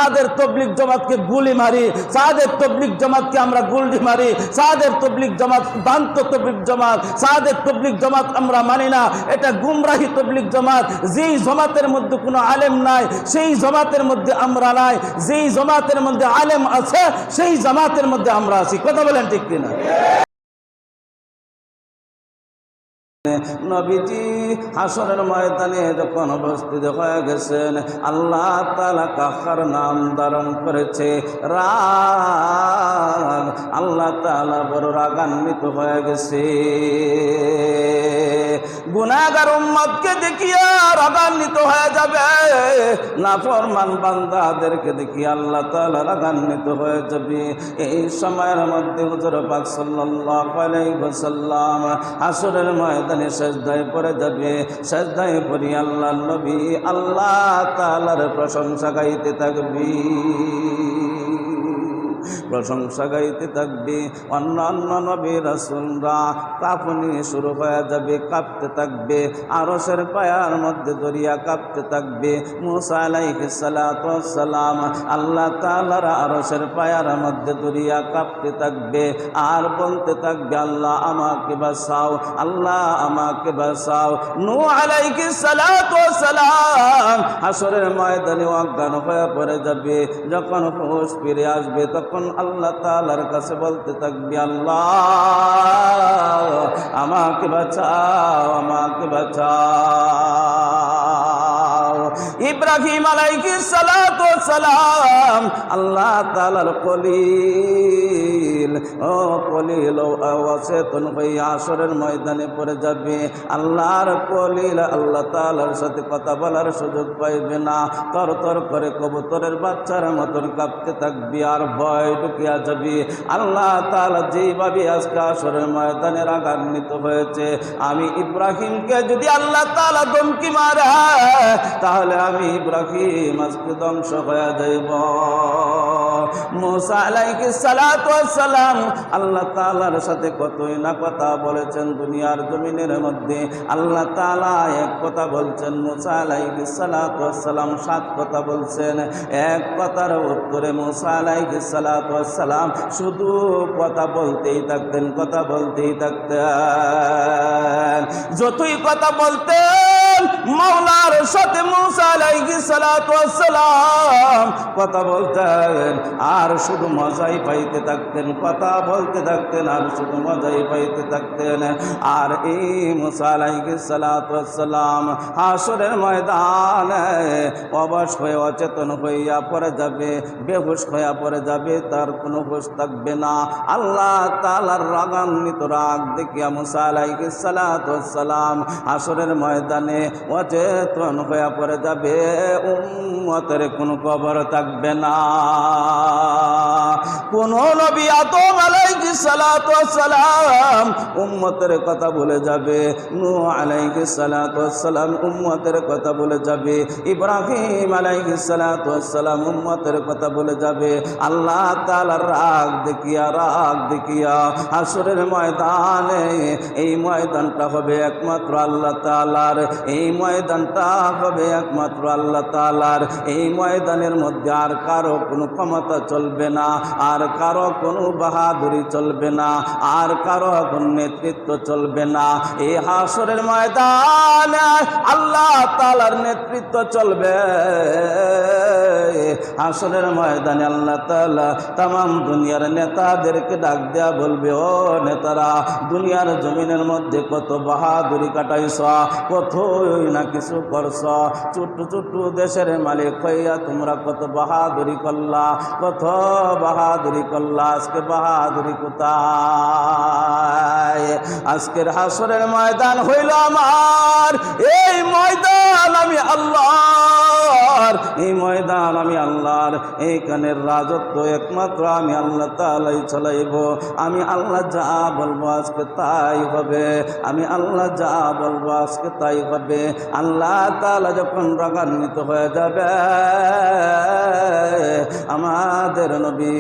সাদের তবলিগ জামাতকে গুলি মারি, সাদের তবলিগ জামাতকে আমরা গুলি মারি, সাদের তবলিগ জামাত দান্ত তবলিগ জামাত, সাদের তবলিগ জামাত আমরা মানি না। এটা গুমরাহি তবলিগ জামাত। যেই জামাতের মধ্যে কোনো আলেম নাই সেই জামাতের মধ্যে আমরা নাই, যেই জামাতের মধ্যে আলেম আছে সেই জামাতের মধ্যে আমরা আছি। কথা বলেন ঠিক কিনা? নবীজি হাসরের ময়দানে যখন উপস্থিত হয়ে গেছেন, আল্লাহ তাআলা কাহার নাম ধারণ করেছে রাগ। আল্লাহ তাআলা বড় রাগান্বিত হয়ে গেছে। গুনাহগার উম্মতকে দেখিয়া রাগান্বিত হয়ে যাবে, নাফরমান বান্দাদেরকে দেখিয়া আল্লাহ তাআলা রাগান্বিত হয়ে যাবে। এই সময়ের মধ্যে হুজুর পাক সাল্লাল্লাহু আলাইহি ওয়াসাল্লাম হাসরের ময়দানে সেজদায় পড়ে যাবে। সেজদায় পড়ে আল্লাহর নবী আল্লাহ তাআলার প্রশংসা গাইতে থাকবে, প্রশংসা গাইতে থাকবে। অন্যান্য নবী রাসূলরা কাঁপুনি শুরু হয়ে যাবে, কাঁপতে থাকবে, আরশের পায়ার মধ্যে দরিয়া কাঁপতে থাকবে। মুসা আলাইহিস সালাতু ওয়াস সালাম আল্লাহ তাআলার আরশের পায়ার মধ্যে দরিয়া কাঁপতে থাকবে আর বলতে থাকবে, আল্লাহ আমাকে বাঁচাও, আল্লাহ আমাকে বাঁচাও। নূহ আলাইহিস সালাতু ওয়াস সালাম হাসরের ময়দানে অজ্ঞান হয়ে পড়ে যাবে। যখন হুঁশ ফিরে আসবে তখন আল্লাহ তাআলার কাছে বলতে থাকবে, আল্লাহ আমাকে বাঁচাও, আমাকে বাঁচাও। ইব্রাহিম আলাইহিস সালাতু ওয়াস সালাম আল্লাহ তাআলার খলিল, ও খলিল অচেতন হয়ে হাসরের ময়দানে পড়ে যাবে। আল্লাহর খলিল আল্লাহ তাআলার সাথে কথা বলার সুযোগ পাইবে না, তরতর করে কবুতরের বাচ্চার মতন কাঁপতে থাকবে আর ভয় ঢুকিয়া যাবে। আল্লাহ তাআলা যেভাবে আজকে হাসরের ময়দানে রাগান্বিত হয়েছে, আমি ইব্রাহিমকে যদি আল্লাহ তাআলা ধমকি মারে তাহলে আমি ইব্রাহিম আজকে ধ্বংস হয়ে যাইব। মুসা আলাইহিস সালাতু ওয়াস সালাম আল্লাহ তাআলার সাথে কতই না কথা বলেছেন দুনিয়ার জমিনের মধ্যে। আল্লাহ তাআলা এক কথা বলছেন, মুসা আলাইহিস সালাতু ওয়াস সালাম 7 কথা বলছেন। এক কথার উত্তরে মুসা আলাইহিস সালাতু ওয়াস সালাম শুধু কথা বলতেই থাকতেন, কথা বলতেই থাকতেন। যতই কথা বলতেন মাওলার সাথে মুসা আলাইহিস সালাতু ওয়াস সালাম কথা বলতেন আর শুধু মজাই পাইতে থাকতেন, কথা বলতে থাকতেন আর শুধু মজাই পাইতে থাকতেন। আর এই মুসা আলাইহিস সালাতু ওয়াস সালাম হাসরের ময়দানে অবশ হয়ে অচেতন হইয়া পড়ে যাবে, বেহুশ হইয়া পড়ে যাবে, তার কোনো হুঁশ থাকবে না। আল্লাহ তাআলার রাগান্বিত রাগ দেখিয়া মুসা আলাইহিস সালাতু ওয়াস সালাম হাসরের ময়দানে অচেতন হইয়া পড়ে যাবে, উম্মতের কোনো খবর থাকবে না। কোন নবী আদম আলাইহিস সালাতু ওয়াস সালাম উম্মতের কথা ভুলে যাবে, নূহ আলাইহিস সালাতু ওয়াস সালাম উম্মতের কথা ভুলে যাবে, ইব্রাহিম আলাইহিস সালাতু ওয়াস সালাম উম্মতের কথা ভুলে যাবে। আল্লাহ তাআলার রাগ দেখিয়া হাসরের ময়দানে, এই ময়দানটা হবে একমাত্র আল্লাহ তাআলার, এই ময়দানটা হবে একমাত্র আল্লাহ তাআলার। এই ময়দানের মধ্যে আর কারো কোনো ক্ষমতা চলবে না, আর কারো কোনো বাহাদুরি চলবে না, আর কারো কোনো নেতৃত্ব চলবে না। এই হাসরের ময়দানে আল্লাহ তাআলার নেতৃত্ব চলবে। হাসরের ময়দানে আল্লাহ তাআলা तमाम দুনিয়ার নেতাদেরকে ডাক দেয়া বলবে, ও নেতারা, দুনিয়ার জমিনের মধ্যে কত বাহাদুরি কাটাইছ, কতই না কিছু করছ, ছোট্ট ছোট্ট দেশের মালিক হইয়া তোমরা কত বাহাদুরি করলা, কত বাহাদুরি করলা। আজকে বাহাদুরি কোথায়? আজকের হাসরের ময়দান হইল আমার, এই ময়দান আমি আল্লাহর, এই ময়দান আমি আল্লাহর, এইখানের রাজত্ব একমাত্র আমি আল্লাহ তাআলাই চালাইব। আমি আল্লাহ যা বলবো আজকে তাই হবে, আমি আল্লাহ যা বলবো আজকে তাই হবে। আল্লাহ তাআলা যখন রাগান্বিত হয়ে যাবে আমাদের নবী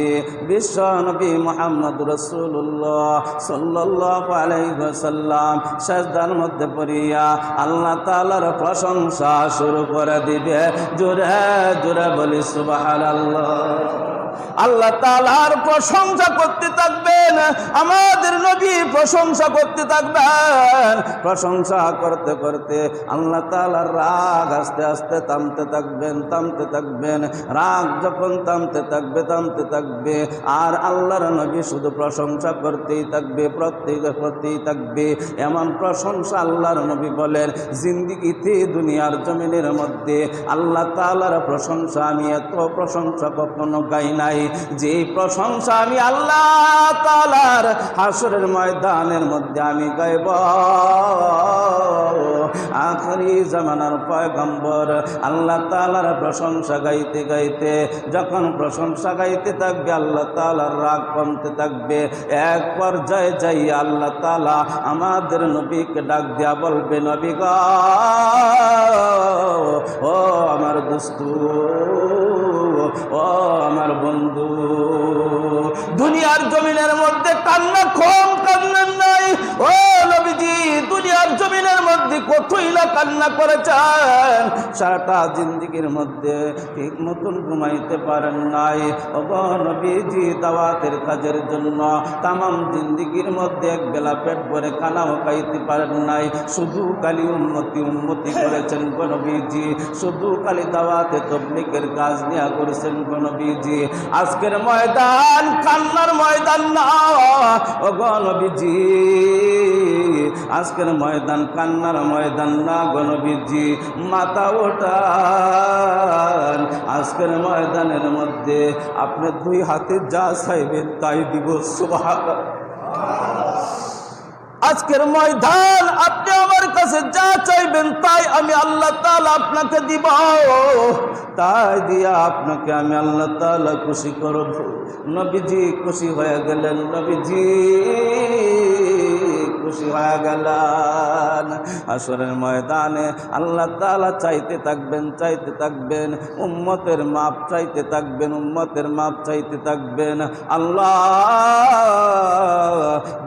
বিশ্ব নবী মুহাম্মদ রাসূলুল্লাহ সাল্লাল্লাহু আলাইহি ওয়াসাল্লাম সিজদার মধ্যে পড়িয়া আল্লাহ তাআলার প্রশংসা শুরু করে দিবে। জোরে জোরে বলি সুবহানাল্লাহ। আল্লাহ তাআলার প্রশংসা করতে থাকবেন, আমাদের নবী প্রশংসা করতে থাকবেন। প্রশংসা করতে করতে আল্লাহ তাআলার রাগ আস্তে আস্তে থামতে থাকবেন। রাগ যখন থামতে থাকবে আর আল্লাহর নবী শুধু প্রশংসা করতেই থাকবে। এমন প্রশংসা আল্লাহর নবী বলেন, জিন্দেগিতে দুনিয়ার জমিনের মধ্যে আল্লাহ তাআলার প্রশংসা আমি এত প্রশংসা কখনো গাই নাই যে প্রশংসা আমি আল্লাহ তাআলার হাসরের ময়দানের মধ্যে আমি গাইব। আখরি জামানার পয়গম্বর আল্লাহ তাআলার প্রশংসা গাইতে গাইতে যখন প্রশংসা গাইতে থাকবে আল্লাহ তাআলার রাগ কমতে থাকবে। এক পর্যায়ে যাই আল্লাহ তাআলা আমাদের নবীকে ডাক দিয়া বলবে, নবী গো, ও আমার দোস্তু, ও আমার বন্ধু, দুনিয়ার জমিনের মধ্যে কান্না কম কান্না নাই। ও নবীজি, দুনিয়ার জমিনের মধ্যে কতই না কান্না করেছেন, সারাটা জিন্দেগির মধ্যে ঠিক মতন ঘুমাইতে পারেন নাই। ও নবীজি, দাওয়াতের কাজের জন্য তামাম জিন্দেগির মধ্যে এক বেলা পেট ভরে খানাও খাইতে পারেন নাই, শুধু খালি উম্মতি করেছেন গো নবীজি, শুধু খালি দাওয়াতে তাবলীগের কাজ নিয়ে করেছেন গো নবীজি। আজকের ময়দান কান্নার ময়দান না ও গো নবীজি, আজকের ময়দান কান্নার ময়দান না গো নবীজি, মাথা ওঠান। আজকের ময়দানের মধ্যে আপনি দুই হাতে যা চাইবেন তাই দিব। সুবহানাল্লাহ। আজকের ময়দান আপনি আমার কাছে যা চাইবেন তাই আমি আল্লাহ তাআলা আপনাকে দিব, তাই দিয়া আপনাকে আমি আল্লাহ তাআলা খুশি করব। নবীজি খুশি হয়ে গেলেন, নবীজি খুশি হয়ে গেলেন। হাসরের ময়দানে আল্লাহ তাআলা চাইতে থাকবেন, উম্মতের মাপ চাইতে থাকবেন। আল্লাহ,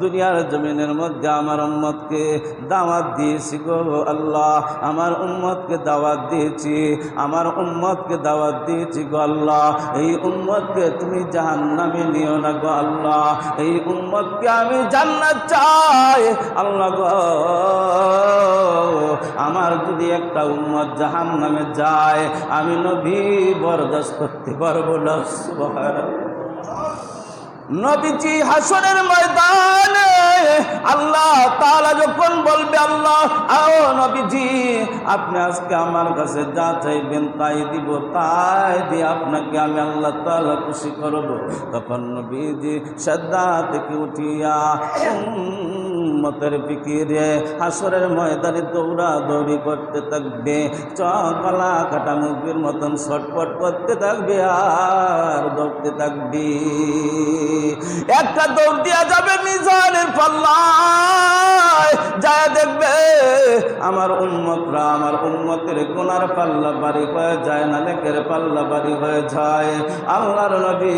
দুনিয়ার জমিনের মধ্যে আমার উম্মতকে দাওয়াত দিয়েছি গো আল্লাহ, আমার উম্মতকে দাওয়াত দিয়েছি গো আল্লাহ। এই উম্মতকে তুমি জাহান্নামে নিও না গো আল্লাহ, এই উম্মতকে আমি জান্নাত চাই আল্লাহ গো। আমার যদি একটা উম্মত জাহান্নামে যায় আমি নবী বরদাস্ত করতে পারবো না। সুবহানাল্লাহ। নবীজি হাসরের ময়দানে আল্লাহ তাআলা যখন বলবে, আল্লাহ আও নবীজি, আপনি আজকে আমার কাছে যা চাইবেন তাই দিব, তাই দিয়ে আপনাকে আমি আল্লাহ তাআলা খুশি করব। তখন নবীজি সিজদা থেকে উঠিয়া উম্মতের ফিকিরে হাসরের ময়দানে দৌড়াদৌড়ি করতে থাকবে, চকলা কাটা মুরগির মতন ছটফট করতে থাকবে আর দৌড়তে থাকবে। একটা দৌড় দিয়া যাবে মিজানের পাল্লায়, যায় দেখবে আমার উম্মতের গুনার পাল্লা বাড়ি হয়ে যায় না, নেকের পাল্লা বাড়ি হয়ে যায়। আল্লাহর নবী,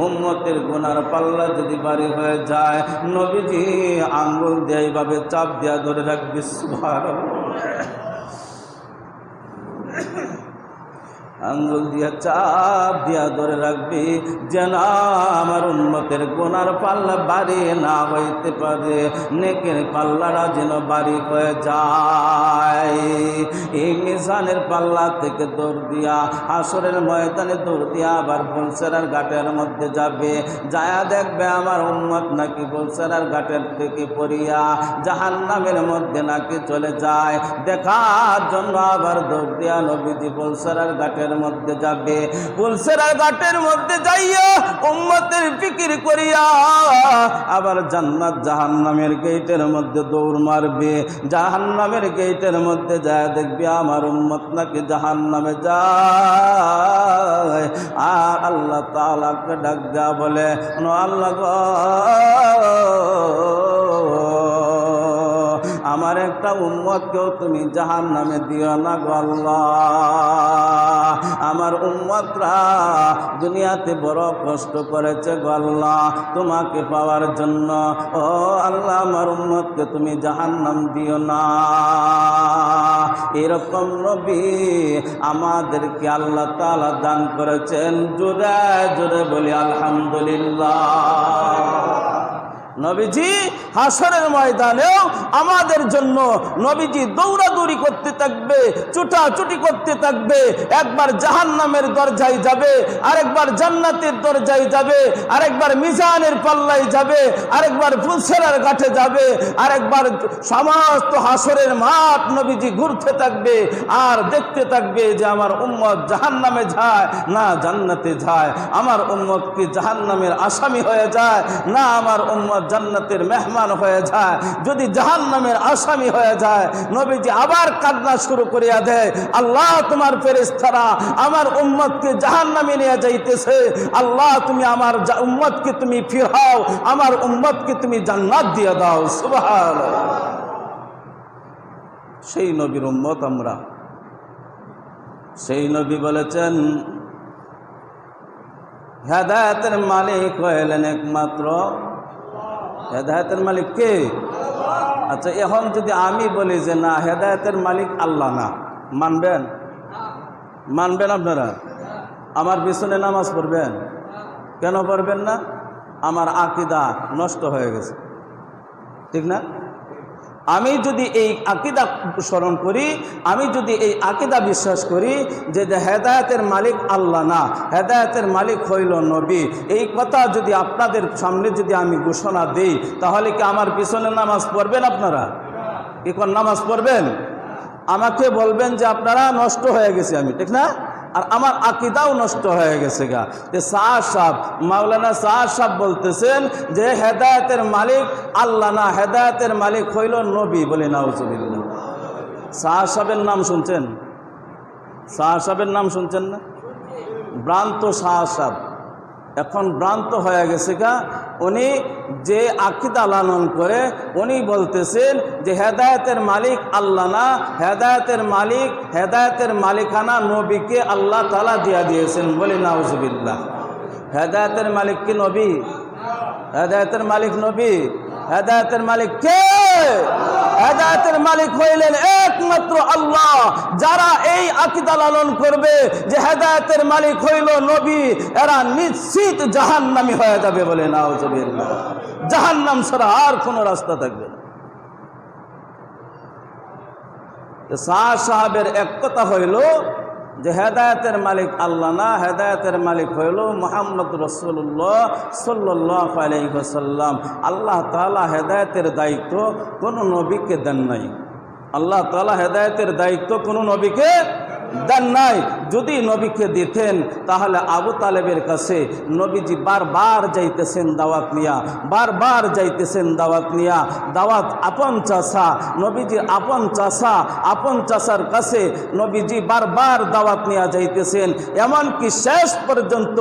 উম্মতের গুনার পাল্লা যদি বাড়ি হয়ে যায়, নবীজি আঙ্গুল দিয়ে এইভাবে চাপ দিয়া ধরে রাখবে। সুবহানাল্লাহ। আঙ্গুল দিয়া চাপ দিয়া ধরে রাখবি যেন আমার উম্মতের গুনার পাল্লা বাড়ি না হইতে পারে, নেকের পাল্লাটা যেন বাড়ি হয়ে যায়। এই মিজানের পাল্লা থেকে দৌড় দিয়া হাসরের ময়দানে দৌড় দিয়া আবার বলসেরার ঘাটের মধ্যে যাবে, যায়া দেখবে আমার উম্মত নাকি বলসেরার ঘাটের থেকে পড়িয়া জাহান্নামের মধ্যে নাকি চলে যায়। দেখার জন্য আবার দৌড় দিয়া নবীজি বলসেরার ঘাটের মধ্যে যাবে। পুলসেরার ঘাটের মধ্যে যাইয়া উম্মতের ফিকির করিয়া আবার জান্নাত জাহান্নামের গেটের মধ্যে দৌড় মারবে। জাহান্নামের গেটের মধ্যে যায় দেখবে আমার উম্মত নাকি জাহান্নামে যায়। আর আল্লাহ তাআলাকে ডাক দেয়া বলে, আল্লাহ গো, আমার একটা উম্মতকেও তুমি জাহান্নামে দিও না গো আল্লাহ। আমার উম্মতরা দুনিয়াতে বড় কষ্ট করেছে গো আল্লাহ তোমাকে পাওয়ার জন্য। ও আল্লাহ, আমার উম্মতকে তুমি জাহান্নাম দিও না। এরকম নবী আমাদেরকে আল্লাহ তাআলা দান করেছেন। জোরে জোরে বলি আলহামদুলিল্লাহ। নবীজি হাসরের ময়দানেও আমাদের জন্য নবীজি দৌড়াদৌড়ি করতে থাকবে, ছুটাছুটি করতে থাকবে। একবার জাহান্নামের দরজায় যাবে, আরেকবার জান্নাতের দরজায় যাবে, আরেকবার মিজানের পাল্লায় যাবে, আরেকবার ফুলসেরার ঘাটে যাবে, আরেকবার সমস্ত হাসরের মাঠ নবীজি ঘুরতে থাকবে আর দেখতে থাকবে যে আমার উম্মত জাহান্নামে যায় না জান্নাতে যায়, আমার উম্মত কি জাহান্নামের আসামি হয়ে যায় না আমার উম্মত জান্নাতের মেহমান হয়ে যায়। যদি জাহান্নামের আসামি হয়ে যায় নবীজি আবার কান্না শুরু করিয়া দেয়, আল্লাহ তোমার ফেরেশতারা আমার উম্মতকে জাহান্নামে নিয়ে যাইতেছে, আল্লাহ তুমি আমার উম্মতকে তুমি ফিরাও, আমার উম্মতকে তুমি জান্নাত দিয়ে দাও। সুবহানাল্লাহ। সেই নবীর উম্মত আমরা। সেই নবী বলেছেন হেদায়েতের মালিক হইলেন একমাত্র। হেদায়েতের মালিক কে? আচ্ছা, এখন যদি আমি বলি যে না হেদায়েতের মালিক আল্লাহ না, মানবেন? মানবেন আপনারা? আমার পিছনে নামাজ পড়বেন? কেন পড়বেন না? আমার আকীদা নষ্ট হয়ে গেছে, ঠিক না? আমি যদি এই আকীদা স্মরণ করি, আমি যদি এই আকীদা বিশ্বাস করি যে হেদায়েতের মালিক আল্লাহ না, হেদায়েতের মালিক হইল নবী, এই কথা যদি আপনাদের সামনে যদি আমি ঘোষণা দেই, তাহলে কি আমার পিছনে নামাজ পড়বেন আপনারা? কি কোন নামাজ পড়বেন? আমাকে বলবেন যে আপনারা নষ্ট হয়ে গেছে আমি, ঠিক না? আর আমার আকীদাও নষ্ট হয়ে গেছে গা। যে শাহ সাহেব, মাওলানা শাহ সাহেব বলতেছেন যে হেদায়েতের মালিক আল্লাহ না, হেদায়েতের মালিক হইল নবী। বলে নাউজুবিল্লাহ। শাহ সাহেবের নাম শুনছেন? শাহ সাহেবের নাম শুনছেন না? ভ্রান্ত শাহ সাহেব, এখন ভ্রান্ত হয়ে গেছে গা। উনি যে আকীদা লালন করে উনি বলতেছেন যে হেদায়েতের মালিক আল্লাহ না, হেদায়েতের মালিক, হেদায়েতের মালিকানা নবীকে আল্লাহ তাআলা দিয়া দিয়েছেন। বলি নাউজুবিল্লাহ। হেদায়েতের মালিক কি নবী? হেদায়েতের মালিক নবী? হেদায়েতের মালিক কে? হেদায়েতের মালিক হইলেন একমাত্র আল্লাহ। যারা এই আকীদা লালন করবে যে হেদায়েতের মালিক হইল নবী, এরা নিশ্চিত জাহান্নামী হয়ে যাবে। বলে নাউজুবিল্লাহ। জাহান্নাম ছাড়া আর কোনো রাস্তা থাকবে না। শাহ সাহেবের এক কথা হইল যে হেদায়েতের মালিক আল্লাহ না, হেদায়েতের মালিক হইল মুহাম্মদ রাসূলুল্লাহ সাল্লাল্লাহু আলাইহি ওয়াসাল্লাম। আল্লাহ তাআলা হেদায়েতের দায়িত্ব কোনো নবীকে দেন নাই। আল্লাহ তাআলা হেদায়েতের দায়িত্ব কোনো নবীকে দেন নাই। যদি নবীকে দিতেন তাহলে আবু তালেবের কাছে নবীজি বারবার যাইতেছেন দাওয়াত নিয়া, বারবার যাইতেছেন দাওয়াত নিয়া। দাওয়াত আপন চাষা, নবীজির আপন চাষা, আপন চাষার কাছে নবীজি বারবার দাওয়াত নিয়া যাইতেছেন। এমনকি শেষ পর্যন্ত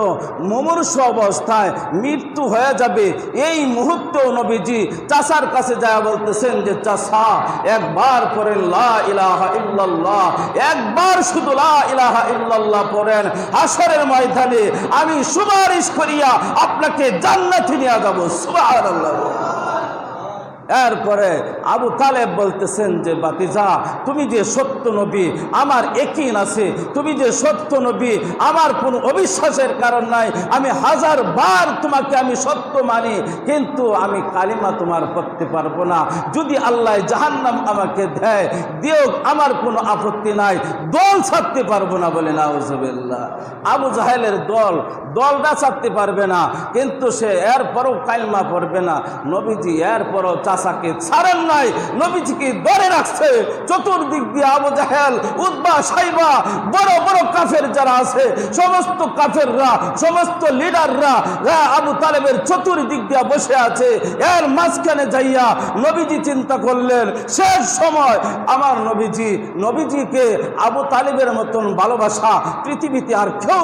মুমূর্ষু অবস্থায় মৃত্যু হয়ে যাবে এই মুহূর্তেও নবীজি চাষার কাছে যায় বলতেছেন যে চাষা একবার পড়েন লা ইলাহা ইল্লাল্লাহ, একবার শুধু লা ইলাহা ইল্লাল্লাহ পড়েন, হাসরের ময়দানে আমি সুপারিশ করিয়া আপনাকে জান্নাতে নিয়ে যাব। সুবহানাল্লাহ। এরপরে আবু তালেব বলতেছেন যে বাতিজা, তুমি যে সত্য নবী আমার ইয়াকিন আছে, তুমি যে সত্য নবী আমার কোনো অবিশ্বাসের কারণ নাই, আমি হাজার বার তোমাকে আমি সত্য মানি, কিন্তু আমি কালিমা তোমার পড়তে পারবো না। যদি আল্লাহ জাহান্নাম আমাকে দেয় দিও, আমার কোনো আপত্তি নাই, দল ছাড়তে পারবো না। বলে নাউজুবিল্লাহ। আবু জাহেলের দলটা ছাড়তে পারবে না, কিন্তু সে এরপরও কালিমা পড়বে না। নবীজি এরপরও চাচাকে ছাড়েন নাই, নবীজিকে ধরে রাখছে। চতুর্দিক দিয়ে আবু জাহেল, উতবা, সাইবা, বড় বড় কাফের যারা আছে সমস্ত কাফেররা, সমস্ত লিডাররা আবু তালেবের চতুর্দিক দিয়ে বসে আছে। এর মাঝখানে যাইয়া নবীজি চিন্তা করলেন শেষ সময় আমার নবীজিকে আবু তালেবের মতন ভালোবাসা পৃথিবীতে আর কেউ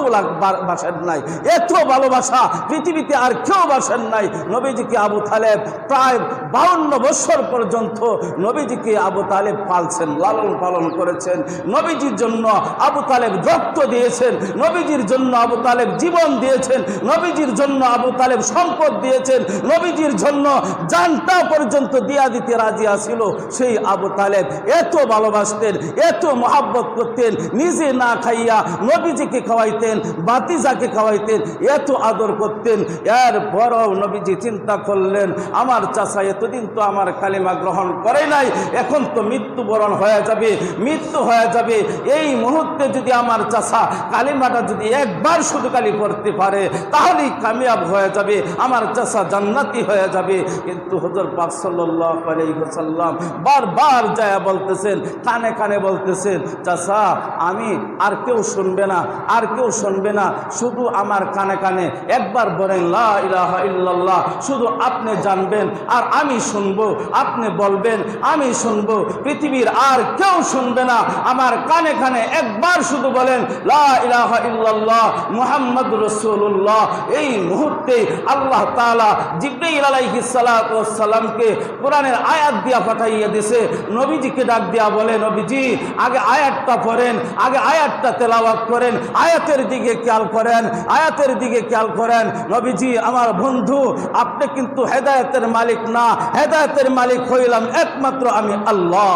বাসেন নাই, এত ভালোবাসা পৃথিবীতে আর কেউ বাসেন নাই। নবীজিকে আবু তালেব প্রায় 52 52 বছর পর্যন্ত নবীজিকে আবু তালেব পালছেন, লালন পালন করেছেন। নবীজির জন্য আবু তালেব রক্ত দিয়েছেন, নবীজির জন্য আবু তালেব জীবন দিয়েছেন, নবীজির জন্য আবু তালেব সম্পদ দিয়েছেন, নবীজির জন্য জানটা পর্যন্ত দিয়া দিতে রাজি আছিল। সেই আবু তালেব এত ভালোবাসতেন, এত মহাব্বত করতেন, নিজে না খাইয়া নবীজিকে খাওয়াইতেন, বাতিজাকে খাওয়াইতেন, এত আদর করতেন। এরপরও নবীজি চিন্তা করলেন, আমার চাচা এতদিন তো আমার কালিমা গ্রহণ করে নাই, এখন তো মৃত্যুবরণ হয়ে যাবে, মৃত্যু হয়ে যাবে। এই মুহূর্তে যদি আমার চাচা কালিমাটা যদি একবার শুধু কালি পড়তে পারে তাহলেই কামিয়াব হয়ে যাবে, আমার চাচা জান্নাতি হয়ে যাবে। কিন্তু হুজুর পাক সাল্লাল্লাহু আলাইহি ওয়াসাল্লাম বারবার যায় বলতেছেন, কানে কানে বলতেছেন, চাচা আমি আর কেউ শুনবে না, আর কেউ শুনবে না, শুধু আমার কানে কানে একবার বলেন লা ইলাহা ইল্লাল্লাহ, শুধু আপনি জানবেন আর আমি শুনবো, আপনি বলবেন আমি শুনবো, পৃথিবীর আর কেউ শুনবে না, আমার কানে কানে একবার শুধু বলেন লা ইলাহা ইল্লাল্লাহ মুহাম্মাদুর রাসূলুল্লাহ। এই মুহূর্তে আল্লাহ তাআলা জিবরাইল আলাইহিস সালাতু ওয়াস সালামকে কোরআনের আয়াত দিয়া পাঠাইয়া দিয়েছে। নবীজিকে ডাক দিয়া বলে, নবীজি আগে আয়াতটা পড়েন, আগে আয়াতটা তেলাওয়াত করেন, আয়াতের দিকে খেয়াল করেন, আয়াতের দিকে খেয়াল করেন। নবীজি আমার বন্ধু, আপনি কিন্তু হেদায়েতের মালিক না, হেদায়েতের মালিক হইলাম একমাত্র আমি আল্লাহ।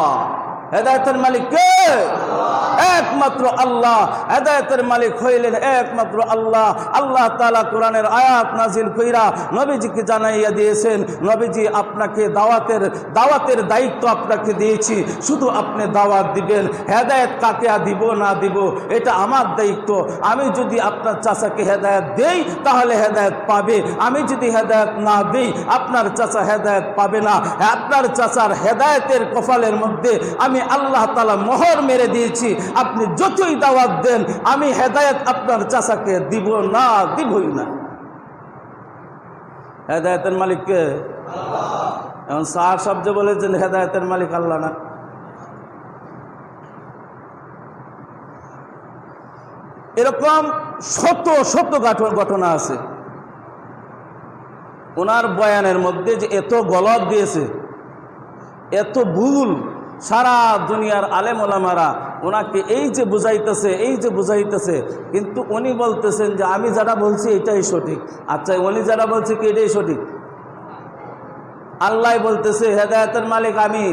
হেদায়েতের মালিক কে? একমাত্র আল্লাহ। হেদায়েতের মালিক হইলেন একমাত্র আল্লাহ। আল্লাহ তাআলা কোরআনের আয়াত নাজিল কইরা নবীজিকে জানাইয়া দিয়েছেন, নবীজি আপনাকে দাওয়াতের দায়িত্ব আপনাকে দিয়েছি, শুধু আপনি দাওয়াত দিবেন। হেদায়েত কাকে দিব না দিব এটা আমার দায়িত্ব। আমি যদি আপনার চাচাকে হেদায়েত দেই তাহলে হেদায়েত পাবে, আমি যদি হেদায়েত না দেই আপনার চাচা হেদায়েত পাবে না। আপনার চাচার হেদায়েতের কপালের মধ্যে আমি আল্লাহ তাআলা মোহর মেরে দিয়েছি। আপনি যতই দাওয়াত দেন আমি হেদায়েত আপনার চাচাকে দিব না, দিবই না। হেদায়েতের মালিক কে? আল্লাহ। এখন স্যার শব্দ বলেছেন হেদায়েতের মালিক আল্লাহ না। এরকম শত শত ঘটনা আছে। ওনার বয়ানের মধ্যে যে এত গলত দিয়েছে, এত ভুল, সারা দুনিয়ার আলেম ওলামারা ওনাকে এই যে বুঝাইতেছে, কিন্তু উনি বলতেছেন যে আমি যারা বলছি এটাই সঠিক। আচ্ছা, উনি যারা বলছে কি এটাই সঠিক? আল্লাহ বলতেছে হেদায়েতের মালিক আমি,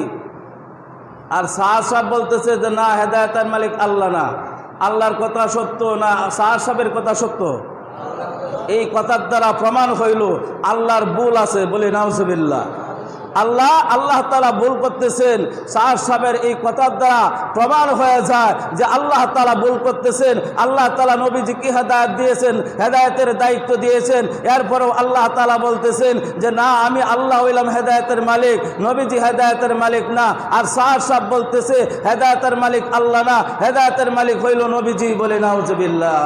আর সাহেব বলতেছে যে না, হেদায়েতের মালিক আল্লাহ না। আল্লাহর কথা সত্য না সাহেবের কথা সত্য? এই কথার দ্বারা প্রমাণ হইল আল্লাহর ভুল আছে, বলে নাউজুবিল্লাহ। আল্লাহ তাআলা ভুল করতেছেন। সাহেবের এই কথার দ্বারা প্রমাণ হয়ে যায় যে আল্লাহ তাআলা ভুল করতেছেন। আল্লাহ তাআলা নবীজিকে হেদায়েত দিয়েছেন, হেদায়েতের দায়িত্ব দিয়েছেন, এরপরেও আল্লাহ তাআলা বলতেছেন যে না, আমি আল্লাহ হইলাম হেদায়েতের মালিক, নবীজি হেদায়েতের মালিক না। আর সাহেব বলতেছে হেদায়েতের মালিক আল্লাহ না, হেদায়েতের মালিক হইল নবীজি, বলে নাউজুবিল্লাহ।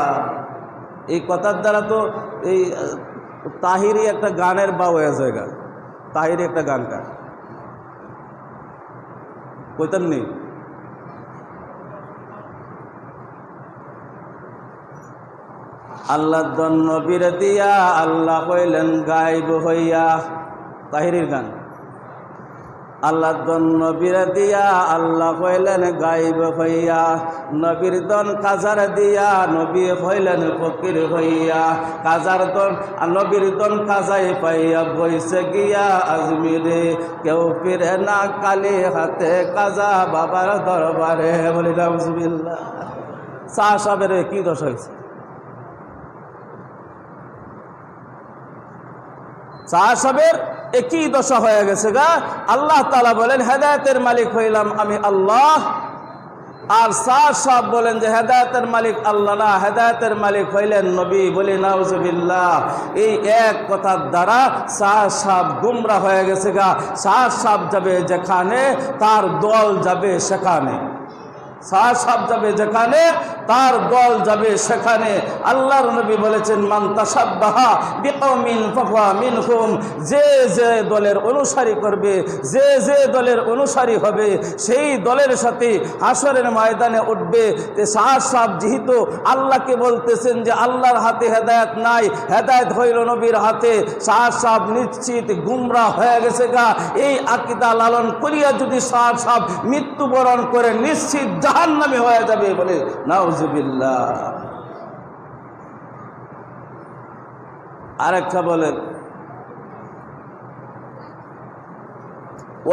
এই কথার দ্বারা তো এই তাহিরি একটা গানের বা হয়ে জায়গা, তাহিরি একটা গান গায় কইতেন নি। আল্লাহ নবীর দিয়া আল্লাহ কইলেন গায়েব হইয়া, তাহিরির গান। আল্লাহ নবীর দিয়া আল্লাহ কইলেন গায়েব হইয়া, নবীর দন কাজার দিয়া নবী হইলেন ফকির হইয়া। কাজার দন নবীর দন কাজাই পাইয়া বইসে গিয়া আজমিরে, কেউ ফিরে না কালি হাতে কাজা বাবার দরবারে, বলি নাউজুবিল্লাহ। সাহেবের কি দশা হয়েছে? সাহেবের একই দশা হয়ে গেছে গা। আল্লাহ তাআলা বলেন হেদায়েতের মালিক হইলাম আমি আল্লাহ, আর সাহেব বলেন যে হেদায়েতের মালিক আল্লাহ না, হেদায়েতের মালিক হইলেন নবী, বলি নাউজুবিল্লাহ। এই এক কথার দ্বারা সাহেব গুমরা হয়ে গেছে গা। সাহেব যাবে যেখানে, তার দল যাবে সেখানে। সাহাব যাবে যেখানে, তার দল যাবে সেখানে। আল্লাহর নবী বলেছেন, মান তাশাব্বাহা বিকওমিন ফাহুয়া মিনহুম, যে যে দলের অনুসারী করবে, যে যে দলের অনুসারী হবে, সেই দলের সাথে হাসরের ময়দানে উঠবে। তে সাহাব যেহেতু আল্লাহকে বলতেছেন যে আল্লাহর হাতে হেদায়েত নাই, হেদায়েত হইল নবীর হাতে, সাহাব নিশ্চিত গুমরা হয়ে গেছে গা। এই আকীদা লালন করিয়া যদি সাহাব মৃত্যুবরণ করে, নিশ্চিত জাহান্নামে হয়ে যাবে, বলে নাউজুবিল্লাহ। আরেকটা বলেন,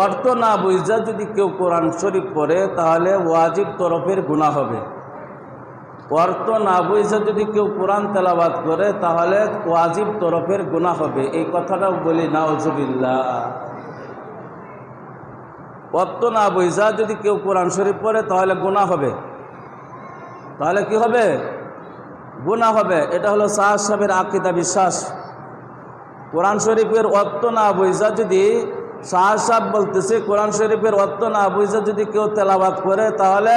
অর্থ না বুঝা যদি কেউ কোরআন শরীফ পড়ে তাহলে ওয়াজিব তরফের গুনাহ হবে। অর্থ না বুঝা যদি কেউ কোরআন তেলাওয়াত করে তাহলে ওয়াজিব তরফের গুনাহ হবে। এই কথাটাও বলি নাউজুবিল্লাহ। অর্থ না বুঝা যদি কেউ কোরআন শরীফ পড়ে তাহলে গুনাহ হবে। তাহলে কি হবে? গুনাহ হবে। এটা হলো সাহাবের আকীদা, বিশ্বাস। কোরআন শরীফের অর্থ না বুঝা যদি, সাহাব বলতেছে কোরআন শরীফের অর্থ না বুঝা যদি কেউ তেলাওয়াত করে তাহলে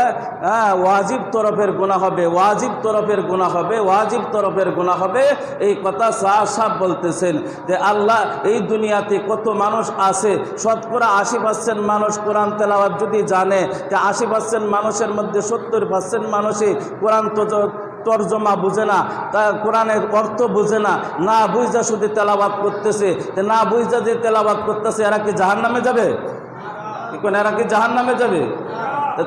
ওয়াজিব তরফের গুনাহ হবে, ওয়াজিব তরফের গুনাহ হবে, ওয়াজিব তরফের গুনাহ হবে। এই কথা সাহাব বলতেছেন যে আল্লাহ, এই দুনিয়াতে কত মানুষ আছে, শতকরা 80% মানুষ কোরআন তেলাওয়াত যদি জানে, যে 80% মানুষের মধ্যে 70% মানুষই কোরআন তর্জমা বুঝে না, তা কোরআনের অর্থ বুঝে না, না বুঝা শুধু তেলাওয়াত করতেছে। না বুঝা যে তেলাওয়াত করতেছে, এরা কি জাহান্নামে যাবে? এরা কি জাহান্নামে যাবে?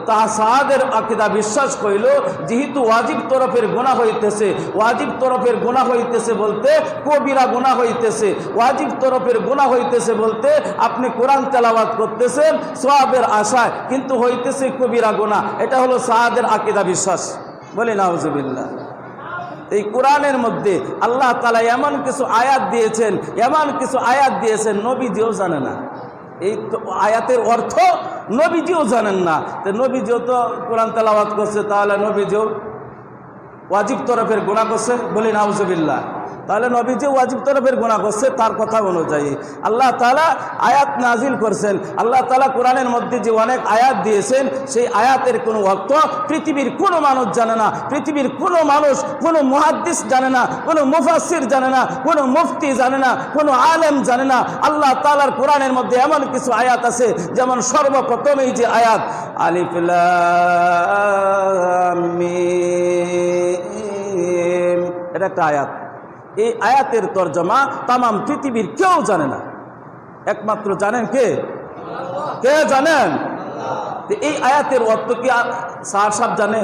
তাহাদের আকীদা বিশ্বাস কইল, যেহেতু ওয়াজিব তরফের গুনাহ হইতেছে, ওয়াজিব তরফের গুনাহ হইতেছে বলতে কবিরা গুনাহ হইতেছে, ওয়াজিব তরফের গুনাহ হইতেছে বলতে আপনি কোরআন তেলাওয়াত করতেছেন সওয়াবের আশায়, কিন্তু হইতেছে কবিরা গুনাহ। এটা হলো সাহাদের আকীদা বিশ্বাস, বলি নাউজুবিল্লাহ। এই কোরআনের মধ্যে আল্লাহ তাআলা এমন কিছু আয়াত দিয়েছেন, এমন কিছু আয়াত দিয়েছেন নবীজিও জানে না। এই আয়াতের অর্থ নবীজিও জানেন না। তো নবীজিও তো কোরআন তেলাওয়াত করছে, তাহলে নবীজিও ওয়াজিব তরফের গুনাহ করছে, বলি নাউজুবিল্লাহ। তাহলে নবীজি ওয়াজিব তরফের গুনাহ করছে তার কথা অনুযায়ী। আল্লাহ তাআলা আয়াত নাজিল করছেন, আল্লাহ তাআলা কোরআনের মধ্যে যে অনেক আয়াত দিয়েছেন, সেই আয়াতের কোনো অর্থ পৃথিবীর কোনো মানুষ জানে না, পৃথিবীর কোনো মানুষ, কোনো মুহাদ্দিস জানে না, কোনো মুফাসসির জানে না, কোনো মুফতি জানে না, কোনো আলেম জানে না। আল্লাহ তাআলার কোরআনের মধ্যে এমন কিছু আয়াত আছে, যেমন সর্বপ্রথম এই যে আয়াত আলিফ লাম মিম, এটা একটা আয়াত। এই আয়াতের তরজমা তামাম পৃথিবীর কেউ জানে না, একমাত্র জানেন কে? কে জানেন? এই আয়াতের অর্থ কি সাহাব জানে?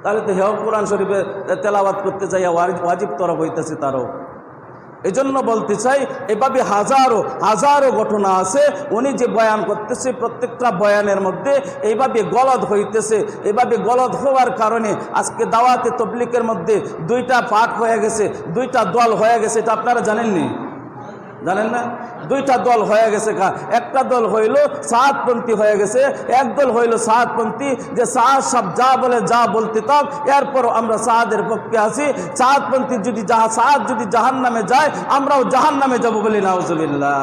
তাহলে তো হেও কোরআন শরীফে তেলাওয়াত করতে যাইয়া ওয়াজিব তরফ হইতেছে তারও। এই জন্য বলতে চাই, এভাবে হাজারো হাজারো ঘটনা আছে। উনি যে বয়ান করতেছে, প্রত্যেকটা বয়ানের মধ্যে এইভাবে গলদ হইতেছে। এভাবে গলদ হওয়ার কারণে আজকে দাওয়াতে তবলিগের মধ্যে দুইটা পার্ট হয়ে গেছে, দুইটা দল হয়ে গেছে। এটা আপনারা জানেননি? জানেন না? দুইটা দল হয়ে গেছে। একটা দল হইল সাহাদপন্থী হয়ে গেছে, এক দল হইল সাহাদপন্থী, যে সাহাব যা বলে যা বলতে থাক, এরপরও আমরা সাহাদের পক্ষে আছি। সাহাদপন্থী যদি সাহাদ যদি জাহান্নামে যায়, আমরাও জাহান্নামে যাব, বলি নাউজুবিল্লাহ।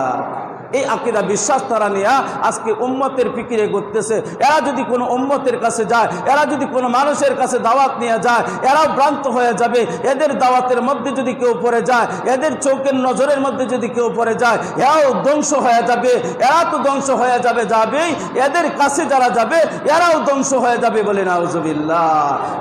এই আকীদা বিশ্বাস তারা নিয়ে আজকে উম্মতের ফিকিরে করতেছে। এরা যদি কোনো উম্মতের কাছে যায়, এরা যদি কোনো মানুষের কাছে দাওয়াত নিয়ে যায়, এরাও ভ্রান্ত হয়ে যাবে। এদের দাওয়াতের মধ্যে যদি কেউ পড়ে যায়, এদের চোখের নজরের মধ্যে যদি কেউ পড়ে যায়, এরাও ধ্বংস হয়ে যাবে। এরা তো ধ্বংস হয়ে যাবে, যাবেই। এদের কাছে যারা যাবে, এরাও ধ্বংস হয়ে যাবে, বলে নাউজুবিল্লাহ।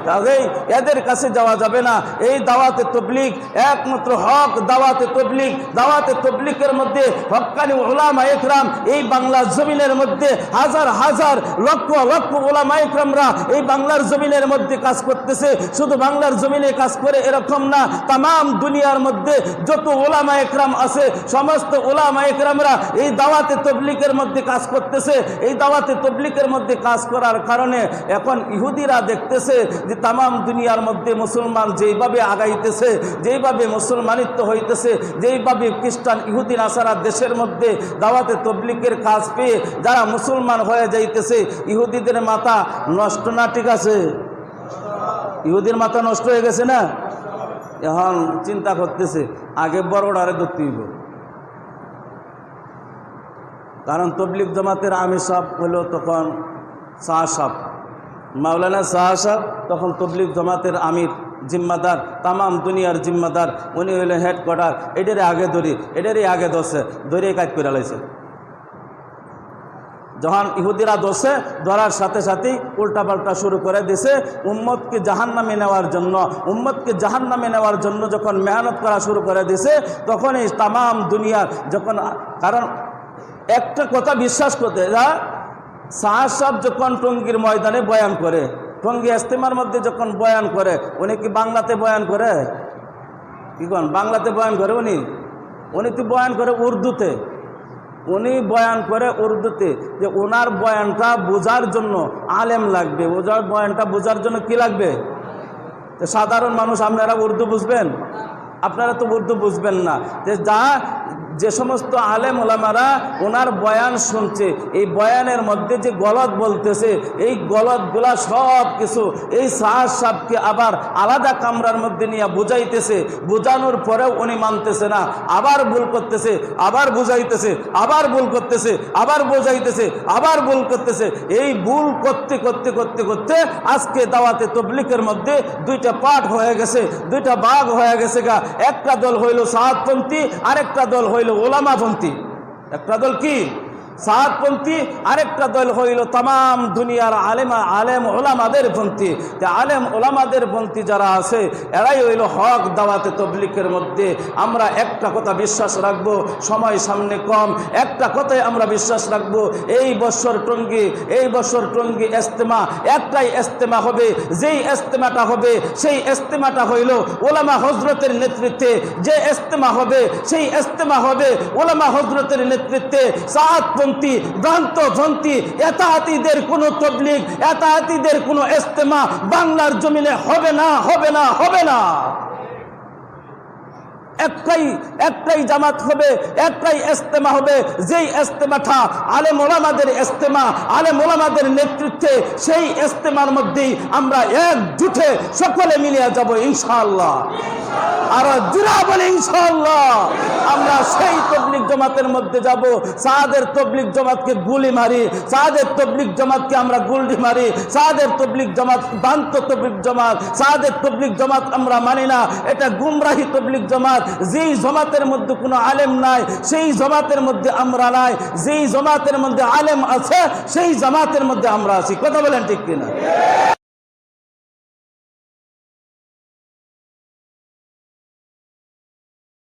তাই এদের কাছে যাওয়া যাবে না। এই দাওয়াতে তবলিগ একমাত্র হক দাওয়াতে তবলিগ। দাওয়াতে তবলিগের মধ্যে হক্কানি উলামা ইকরাম এই বাংলার জমিনের মধ্যে হাজার হাজার লক্ষ লক্ষ উলামা ইকরামরা এই বাংলার জমিনের মধ্যে কাজ করতেছে। শুধু বাংলার জমিনে কাজ করে এরকম না, তামাম দুনিয়ার মধ্যে যত উলামা ইকরাম আছে, সমস্ত উলামা ইকরামরা এই দাওয়াতে তবলিগের মধ্যে কাজ করতেছে। এই দাওয়াতে তবলিগের মধ্যে কাজ করার কারণে এখন ইহুদিরা দেখতেছে যে তামাম দুনিয়ার মধ্যে মুসলমান যেইভাবে আগাইতেছে, যেইভাবে মুসলমানিত্ব হইতেছে, যেইভাবে খ্রিস্টান ইহুদি নাসারা দেশের মধ্যে দাওয়াতে তবলিগের কাজ পেয়ে যারা মুসলমান হয়ে যাইতেছে, ইহুদিদের মাথা নষ্ট না? ঠিক আছে, ইহুদির মাথা নষ্ট হয়ে গেছে না? এখন চিন্তা করতেছে আগে বড়ডারে ধরতে হইব। কারণ তবলিগ জামাতের আমির সাহেব হলো তখন শাহ সাহেব, মাওলানা শাহ সাহেব তখন তবলিগ জামাতের আমির, জিম্মাদার, তামাম দুনিয়ার জিম্মাদার, উনি হইলেন হেডকোয়ার্টার। এটারে আগে ধরি, এটারই আগে দোষে ধরে কাজ করে লাইছে। যখন ইহুদিরা দোষে ধরার সাথে সাথেই উল্টাপাল্টা শুরু করে দিছে। উম্মতকে জাহান্নামে নেওয়ার জন্য, উম্মতকে জাহান্নামে নেওয়ার জন্য যখন মেহনত করা শুরু করে দিছে, তখনই তামাম দুনিয়ার যখন, কারণ একটা কথা বিশ্বাস করতে যা, শাহ সাহেব যখন টঙ্গীর ময়দানে বয়ান করে, টঙ্গী ইজতেমার মধ্যে যখন বয়ান করে, উনি কি বাংলাতে বয়ান করে? কি কোন বাংলাতে বয়ান করে? উনি তো বয়ান করে উর্দুতে। উনি বয়ান করে উর্দুতে, যে ওনার বয়ানটা বোঝার জন্য আলেম লাগবে, ওনার বয়ানটা বোঝার জন্য কি লাগবে? তো সাধারণ মানুষ আপনারা উর্দু বুঝবেন? আপনারা তো উর্দু বুঝবেন না। যে সমস্ত আলেম ওলামারা ওনার বয়ান শুনছে, এই বয়ানের মধ্যে যে গলত বলতেছে, এই গলতগুলা সব কিছু এই শাহ সাহেবকে আবার আলাদা কামরার মধ্যে নিয়ে বুঝাইতেছে। বোঝানোর পরেও উনি মানতেছে না, আবার ভুল করতেছে, আবার বুঝাইতেছে, আবার ভুল করতেছে, আবার বোঝাইতেছে, আবার ভুল করতেছে। এই ভুল করতে করতে করতে করতে আজকে দাওয়াতে তবলিগের মধ্যে দুইটা পার্ট হয়ে গেছে, দুইটা ভাগ হয়ে গেছে গা। একটা দল হইল সাহাদপন্থী, আরেকটা দল হইল ওলামাপন্থী। একটা দল কি সাহাদপন্থী, আরেকটা দল হইল তামাম দুনিয়ার আলেম ওলামাদের পন্থী। আলেম ওলামাদের পন্থী যারা আছে, এরাই হইল হক দাওয়াতে তবলিগের মধ্যে। আমরা একটা কথা বিশ্বাস রাখবো, সময় সামনে কম, একটা কথাই আমরা বিশ্বাস রাখবো, এই বছর টঙ্গী ইজতেমা, একটাই ইজতেমা হবে। যেই ইজতেমাটা হবে, সেই ইজতেমাটা হইল ওলামা হজরতের নেতৃত্বে। যে ইজতেমা হবে, সেই ইজতেমা হবে ওলামা হজরতের নেতৃত্বে। সাহাদপন্থী, ভ্রান্তপন্থী, এতাহাতীদের কোনো তবলিগ, এতাহাতীদের কোনো ইজতেমা বাংলার জমিনে হবে না, হবে না, হবে না। একটাই জামাত হবে, একটাই ইজতেমা হবে। যেই ইজতেমাটা আলেম ওলামাদের ইজতেমা, আলেম ওলামাদের নেতৃত্বে, সেই ইজতেমার মধ্যেই আমরা একজুটে সকলে মিলিয়ে যাব ইনশাআল্লাহ। আর জুরা বলে ইনশাআল্লাহ আমরা সেই তবলিগ জামাতের মধ্যে যাব। সাদের তবলিগ জামাতকে গুলি মারি, সাদের তবলিগ জামাতকে আমরা গুলি মারি, সাদের তবলিগ জামাত ভ্রান্ত তবলিগ জামাত, সাদের তবলিগ জামাত আমরা মানি না। এটা গুমরাহি তবলিগ জামাত। যেই জামাতের মধ্যে কোনো আলেম নাই, সেই জামাতের মধ্যে আমরা নাই। যেই জামাতের মধ্যে আলেম আছে, সেই জামাতের মধ্যে আমরা আছি। কথা বলেন ঠিক কিনা?